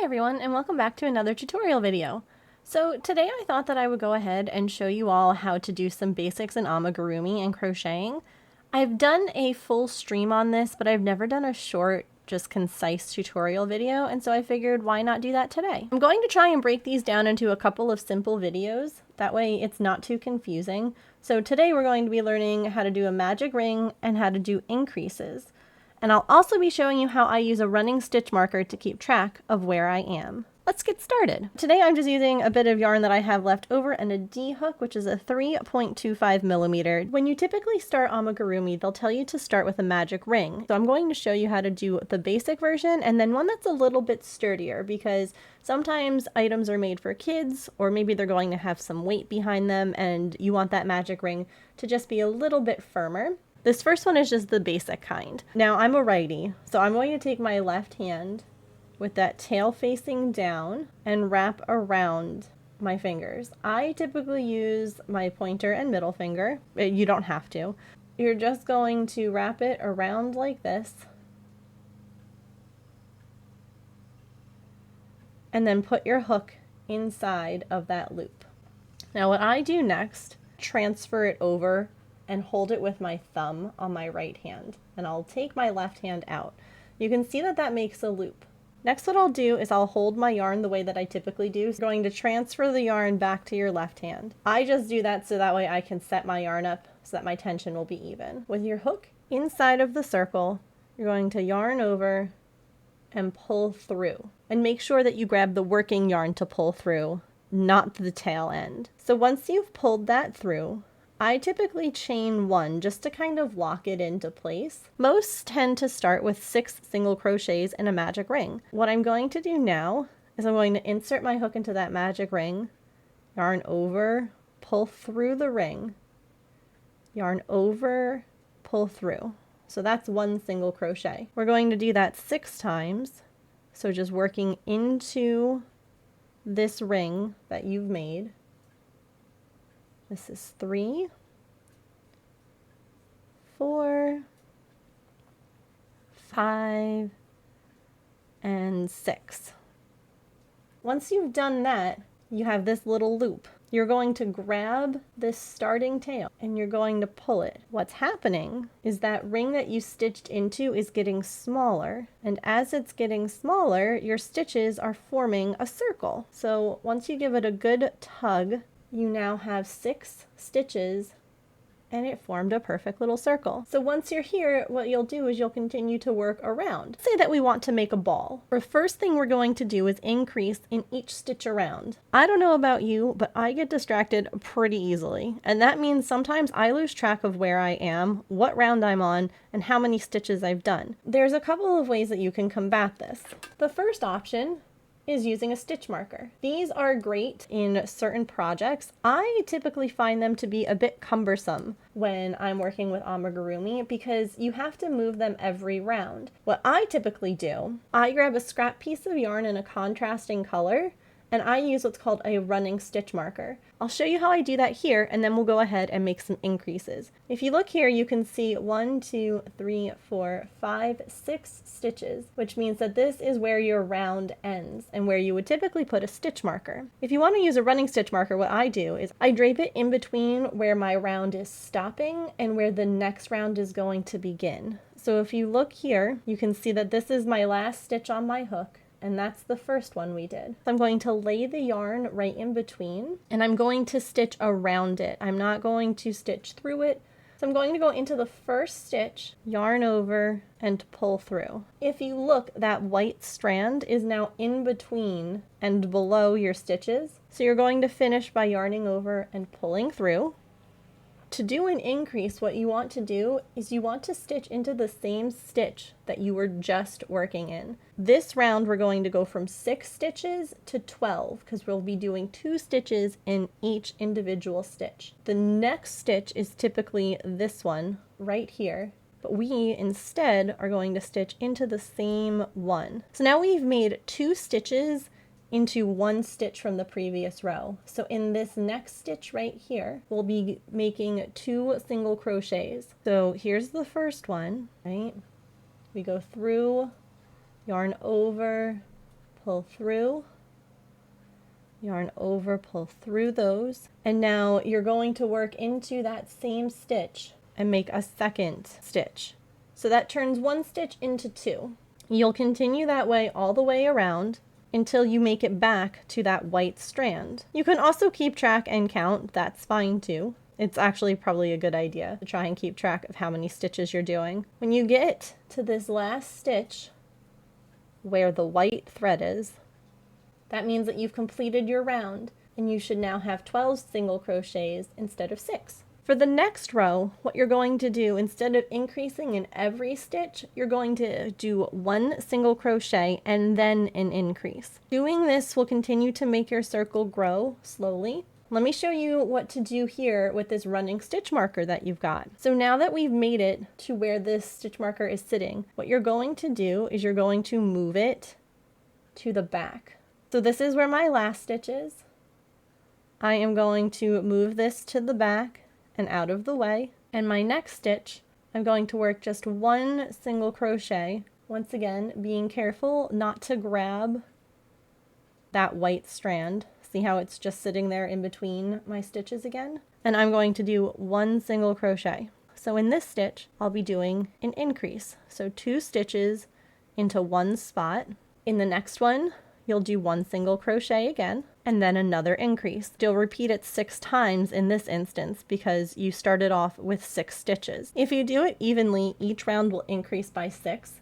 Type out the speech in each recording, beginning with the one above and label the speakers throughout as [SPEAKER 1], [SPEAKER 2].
[SPEAKER 1] everyone, and welcome back to another tutorial video. So today I thought that I would go ahead and show you all how to do some basics in amigurumi and crocheting. I've done a full stream on this, but I've never done a short, just concise tutorial video, and so I figured why not do that today. I'm going to try and break these down into a couple of simple videos, that way it's not too confusing. So today we're going to be learning how to do a magic ring and how to do increases. And I'll also be showing you how I use a running stitch marker to keep track of where I am. Let's get started. Today I'm just using a bit of yarn that I have left over and a D hook, which is a 3.25 millimeter. When you typically start amigurumi, they'll tell you to start with a magic ring. So I'm going to show you how to do the basic version and then one that's a little bit sturdier, because sometimes items are made for kids, or maybe they're going to have some weight behind them and you want that magic ring to just be a little bit firmer. This first one is just the basic kind. Now I'm a righty, so I'm going to take my left hand with that tail facing down and wrap around my fingers. I typically use my pointer and middle finger. You don't have to. You're just going to wrap it around like this and then put your hook inside of that loop. Now what I do next, transfer it over and hold it with my thumb on my right hand, and I'll take my left hand out. You can see that that makes a loop. Next, what I'll do is I'll hold my yarn the way that I typically do. So I'm going to transfer the yarn back to your left hand. I just do that so that way I can set my yarn up so that my tension will be even. With your hook inside of the circle, you're going to yarn over and pull through. And make sure that you grab the working yarn to pull through, not the tail end. So once you've pulled that through, I typically chain one just to kind of lock it into place. Most tend to start with 6 single crochets in a magic ring. What I'm going to do now is I'm going to insert my hook into that magic ring, yarn over, pull through the ring, yarn over, pull through. So that's 1 single crochet. We're going to do that 6 times. So just working into this ring that you've made. This is 3, 4, 5, and 6. Once you've done that, you have this little loop. You're going to grab this starting tail and you're going to pull it. What's happening is that ring that you stitched into is getting smaller, and as it's getting smaller, your stitches are forming a circle. So once you give it a good tug, you now have 6 stitches and it formed a perfect little circle. So once you're here, what you'll do is you'll continue to work around. Say that we want to make a ball. The first thing we're going to do is increase in each stitch around. I don't know about you, but I get distracted pretty easily. And that means sometimes I lose track of where I am, what round I'm on, and how many stitches I've done. There's a couple of ways that you can combat this. The first option is using a stitch marker. These are great in certain projects. I typically find them to be a bit cumbersome when I'm working with amigurumi because you have to move them every round. What I typically do, I grab a scrap piece of yarn in a contrasting color and I use what's called a running stitch marker. I'll show you how I do that here and then we'll go ahead and make some increases. If you look here, you can see 1, 2, 3, 4, 5, 6 stitches, which means that this is where your round ends and where you would typically put a stitch marker. If you want to use a running stitch marker, what I do is I drape it in between where my round is stopping and where the next round is going to begin. So if you look here, you can see that this is my last stitch on my hook. And that's the first one we did. So I'm going to lay the yarn right in between and I'm going to stitch around it. I'm not going to stitch through it. So I'm going to go into the first stitch, yarn over, and pull through. If you look, that white strand is now in between and below your stitches. So you're going to finish by yarning over and pulling through. To do an increase, what you want to do is you want to stitch into the same stitch that you were just working in. This round we're going to go from 6 stitches to 12 because we'll be doing 2 stitches in each individual stitch. The next stitch is typically this one right here, but we instead are going to stitch into the same one. So now we've made 2 stitches into 1 stitch from the previous row. So in this next stitch right here, we'll be making 2 single crochets. So here's the first one, right? We go through, yarn over, pull through, yarn over, pull through those, and now you're going to work into that same stitch and make a second stitch. So that turns one stitch into two. You'll continue that way all the way around until you make it back to that white strand. You can also keep track and count, that's fine too. It's actually probably a good idea to try and keep track of how many stitches you're doing. When you get to this last stitch where the white thread is, that means that you've completed your round and you should now have 12 single crochets instead of 6. For the next row, what you're going to do, instead of increasing in every stitch, you're going to do 1 single crochet and then an increase. Doing this will continue to make your circle grow slowly. Let me show you what to do here with this running stitch marker that you've got. So now that we've made it to where this stitch marker is sitting, what you're going to do is you're going to move it to the back. So this is where my last stitch is. I am going to move this to the back and out of the way, and my next stitch I'm going to work just 1 single crochet, once again being careful not to grab that white strand. See how it's just sitting there in between my stitches again? And I'm going to do 1 single crochet. So in this stitch I'll be doing an increase, so 2 stitches into one spot. In the next one you'll do 1 single crochet again, and then another increase. You'll repeat it 6 times in this instance because you started off with 6 stitches. If you do it evenly, each round will increase by 6.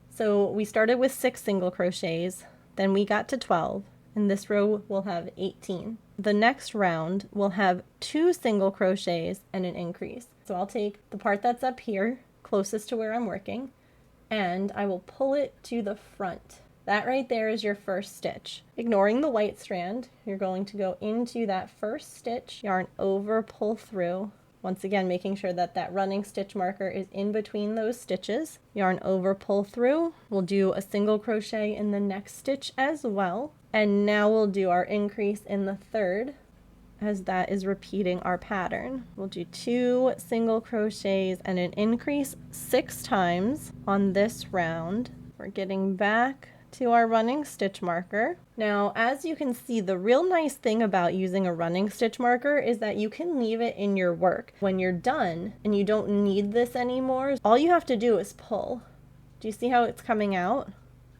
[SPEAKER 1] So we started with 6 single crochets, then we got to 12, and this row will have 18. The next round will have 2 single crochets and an increase. So I'll take the part that's up here, closest to where I'm working, and I will pull it to the front. That right there is your first stitch. Ignoring the white strand, you're going to go into that first stitch, yarn over, pull through. Once again, making sure that that running stitch marker is in between those stitches. Yarn over, pull through. We'll do a single crochet in the next stitch as well. And now we'll do our increase in the third, as that is repeating our pattern. We'll do 2 single crochets and an increase 6 times on this round. We're getting back to our running stitch marker. Now, as you can see, the real nice thing about using a running stitch marker is that you can leave it in your work. When you're done and you don't need this anymore, all you have to do is pull. Do you see how it's coming out?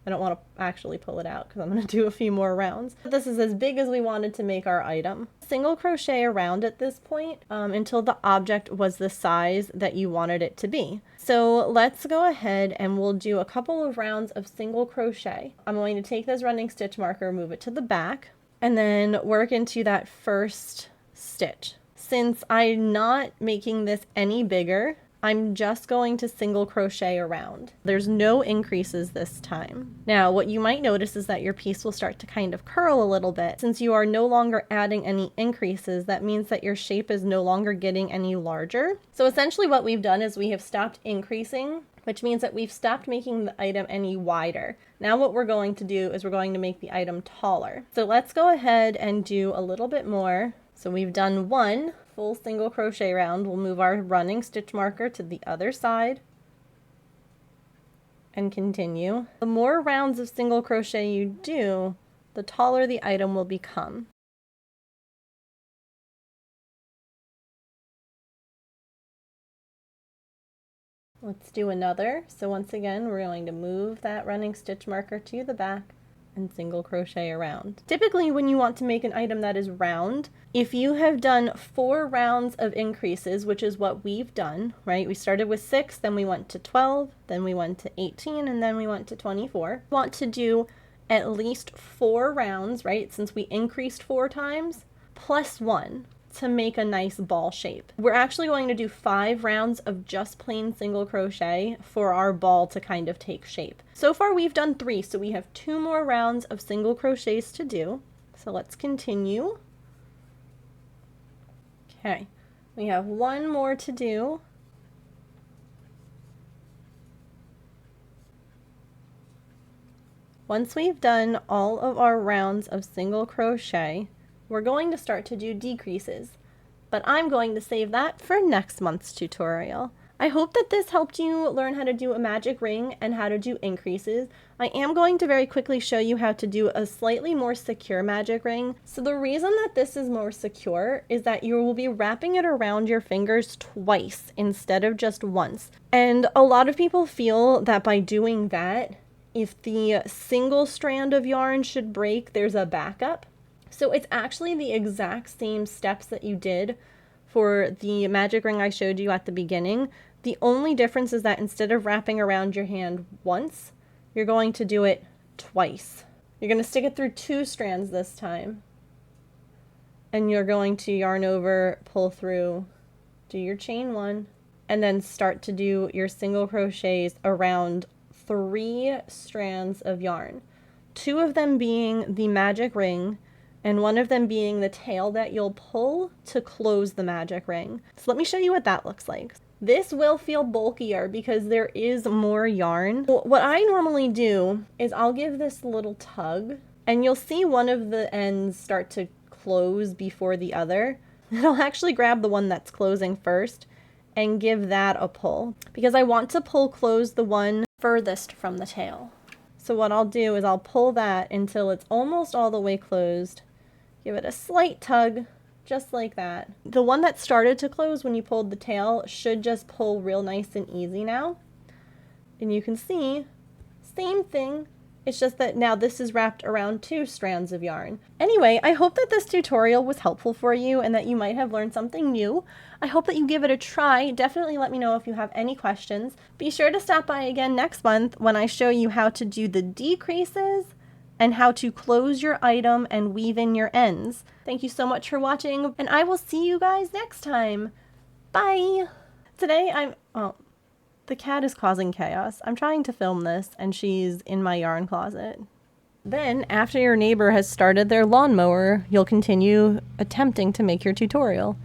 [SPEAKER 1] I don't want to actually pull it out because I'm going to do a few more rounds. This is as big as we wanted to make our item. Single crochet around at this point until the object was the size that you wanted it to be. So let's go ahead and we'll do a couple of rounds of single crochet. I'm going to take this running stitch marker, move it to the back, and then work into that first stitch. Since I'm not making this any bigger, I'm just going to single crochet around. There's no increases this time. Now, what you might notice is that your piece will start to kind of curl a little bit. Since you are no longer adding any increases, that means that your shape is no longer getting any larger. So essentially what we've done is we have stopped increasing, which means that we've stopped making the item any wider. Now what we're going to do is we're going to make the item taller. So let's go ahead and do a little bit more. So we've done 1 full single crochet round. We'll move our running stitch marker to the other side and continue. The more rounds of single crochet you do, the taller the item will become. Let's do another. So once again, we're going to move that running stitch marker to the back and single crochet around. Typically when you want to make an item that is round, if you have done 4 rounds of increases, which is what we've done, right? We started with 6, then we went to 12, then we went to 18, and then we went to 24. You want to do at least 4 rounds, right? Since we increased 4 times, plus 1 to make a nice ball shape. We're actually going to do 5 rounds of just plain single crochet for our ball to kind of take shape. So far we've done 3, so we have 2 more rounds of single crochets to do. So let's continue. Okay, we have 1 more to do. Once we've done all of our rounds of single crochet, we're going to start to do decreases, but I'm going to save that for next month's tutorial. I hope that this helped you learn how to do a magic ring and how to do increases. I am going to very quickly show you how to do a slightly more secure magic ring. So the reason that this is more secure is that you will be wrapping it around your fingers twice instead of just once. And a lot of people feel that by doing that, if the single strand of yarn should break, there's a backup. So it's actually the exact same steps that you did for the magic ring I showed you at the beginning. The only difference is that instead of wrapping around your hand once, you're going to do it twice. You're going to stick it through 2 strands this time. And you're going to yarn over, pull through, do your chain 1, and then start to do your single crochets around 3 strands of yarn. 2 of them being the magic ring, and 1 of them being the tail that you'll pull to close the magic ring. So let me show you what that looks like. This will feel bulkier because there is more yarn. What I normally do is I'll give this a little tug, and you'll see one of the ends start to close before the other. And I'll actually grab the one that's closing first and give that a pull, because I want to pull close the one furthest from the tail. So what I'll do is I'll pull that until it's almost all the way closed. Give it a slight tug, just like that. The one that started to close when you pulled the tail should just pull real nice and easy now. And you can see, same thing. It's just that now this is wrapped around 2 strands of yarn. Anyway, I hope that this tutorial was helpful for you and that you might have learned something new. I hope that you give it a try. Definitely let me know if you have any questions. Be sure to stop by again next month when I show you how to do the decreases and how to close your item and weave in your ends. Thank you so much for watching, and I will see you guys next time. Bye! Today the cat is causing chaos. I'm trying to film this, and she's in my yarn closet. Then, after your neighbor has started their lawnmower, you'll continue attempting to make your tutorial.